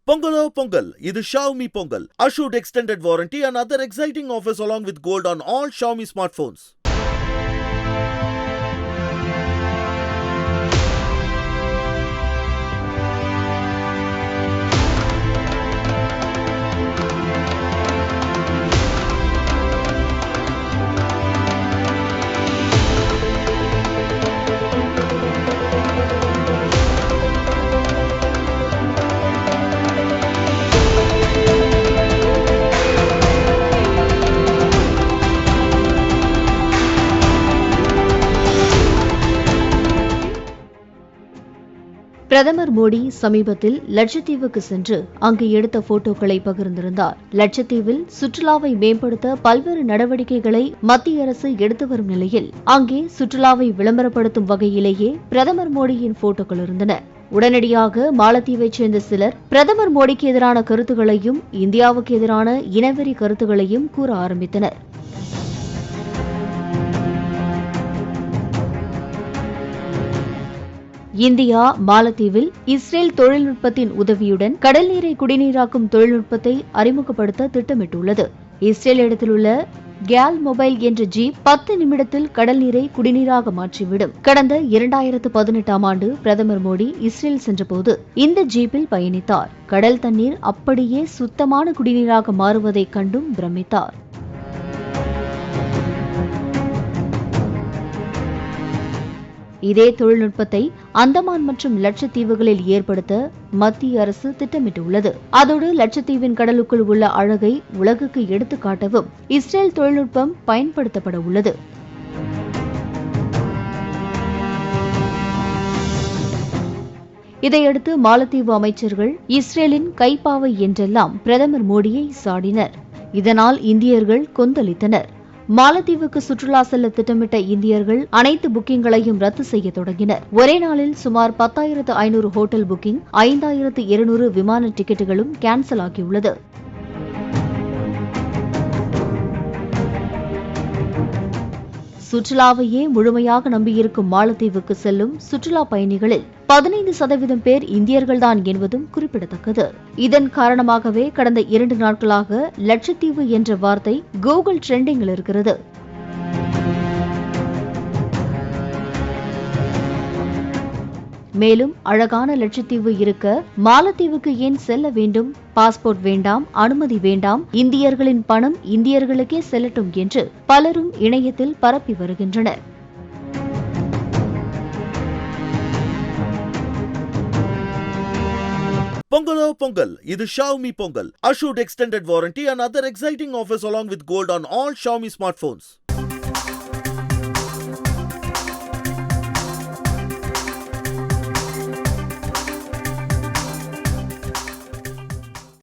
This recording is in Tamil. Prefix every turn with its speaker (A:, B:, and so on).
A: Pongalo Pongal, இது Xiaomi Pongal. Assured extended warranty and other exciting offers along with gold on all Xiaomi smartphones.
B: பிரதமர் மோடி சமீபத்தில் லட்சத்தீவுக்கு சென்று அங்கு எடுத்த போட்டோக்களை பகிர்ந்திருந்தார். லட்சத்தீவில் சுற்றுலாவை மேம்படுத்த பல்வேறு நடவடிக்கைகளை மத்திய அரசு எடுத்து வரும் நிலையில் அங்கே சுற்றுலாவை விளம்பரப்படுத்தும் வகையிலேயே பிரதமர் மோடியின் போட்டோக்கள் இருந்தன. உடனடியாக மாலத்தீவைச் சேர்ந்த சிலர் பிரதமர் மோடிக்கு எதிரான கருத்துக்களையும் இந்தியாவுக்கு எதிரான இனவெறி கருத்துக்களையும் கூற ஆரம்பித்தனர். இந்தியா மாலத்தீவில் இஸ்ரேல் தொழில்நுட்பத்தின் உதவியுடன் கடல் நீரை குடிநீராக்கும் தொழில்நுட்பத்தை அறிமுகப்படுத்த திட்டமிட்டுள்ளது. இஸ்ரேல் இடத்திலுள்ள கேல் மொபைல் என்ற ஜீப் 10 நிமிடத்தில் கடல் நீரை குடிநீராக மாற்றிவிடும். கடந்த 2018ஆம் ஆண்டு பிரதமர் மோடி இஸ்ரேல் சென்றபோது இந்த ஜீப்பில் பயணித்தார். கடல் தண்ணீர் அப்படியே சுத்தமான குடிநீராக மாறுவதைக் கண்டும் பிரமித்தார். இதே தொழில்நுட்பத்தை அந்தமான் மற்றும் லட்சத்தீவுகளில் ஏற்படுத்த மத்திய அரசு திட்டமிட்டுள்ளது. அதோடு லட்சத்தீவின் கடலுக்குள் உள்ள அழகை உலகுக்கு எடுத்துக்காட்டவும் இஸ்ரேல் தொழில்நுட்பம் பயன்படுத்தப்பட உள்ளது. இதையடுத்து மாலத்தீவு அமைச்சர்கள் இஸ்ரேலின் கைப்பாவை என்றெல்லாம் பிரதமர் மோடியை சாடினர். இதனால் இந்தியர்கள் கொந்தளித்தனர். மாலத்தீவுக்கு சுற்றுலா செல்ல திட்டமிட்ட இந்தியர்கள் அனைத்து புக்கிங்களையும் ரத்து செய்ய தொடங்கினர். ஒரே நாளில் சுமார் 10,500 ஹோட்டல் புக்கிங், 5,200 விமான டிக்கெட்டுகளும் கேன்சல் ஆகியுள்ளது. சுற்றுலாவையே முழுமையாக நம்பியிருக்கும் மாலத்தீவுக்கு செல்லும் சுற்றுலா பயணிகளில் 15% பேர் இந்தியர்கள்தான் என்பதும் குறிப்பிடத்தக்கது. இதன் காரணமாகவே கடந்த 2 நாட்களாக லட்சத்தீவு என்ற வார்த்தை கூகுள் ட்ரெண்டிங்கில் இருக்கிறது. மேலும் அழகான லட்சத்தீவு இருக்க மாலத்தீவுக்கு ஏன் செல்ல வேண்டும்? பாஸ்போர்ட் வேண்டாம், அனுமதி வேண்டாம், இந்தியர்களின் பணம் இந்தியர்களுக்கே செல்லட்டும் என்று பலரும் இணையத்தில் பரப்பி வருகின்றனர்.
A: Pongalo Pongal, இது Xiaomi Pongal. Assured extended warranty and other exciting offers along with gold on all Xiaomi smartphones.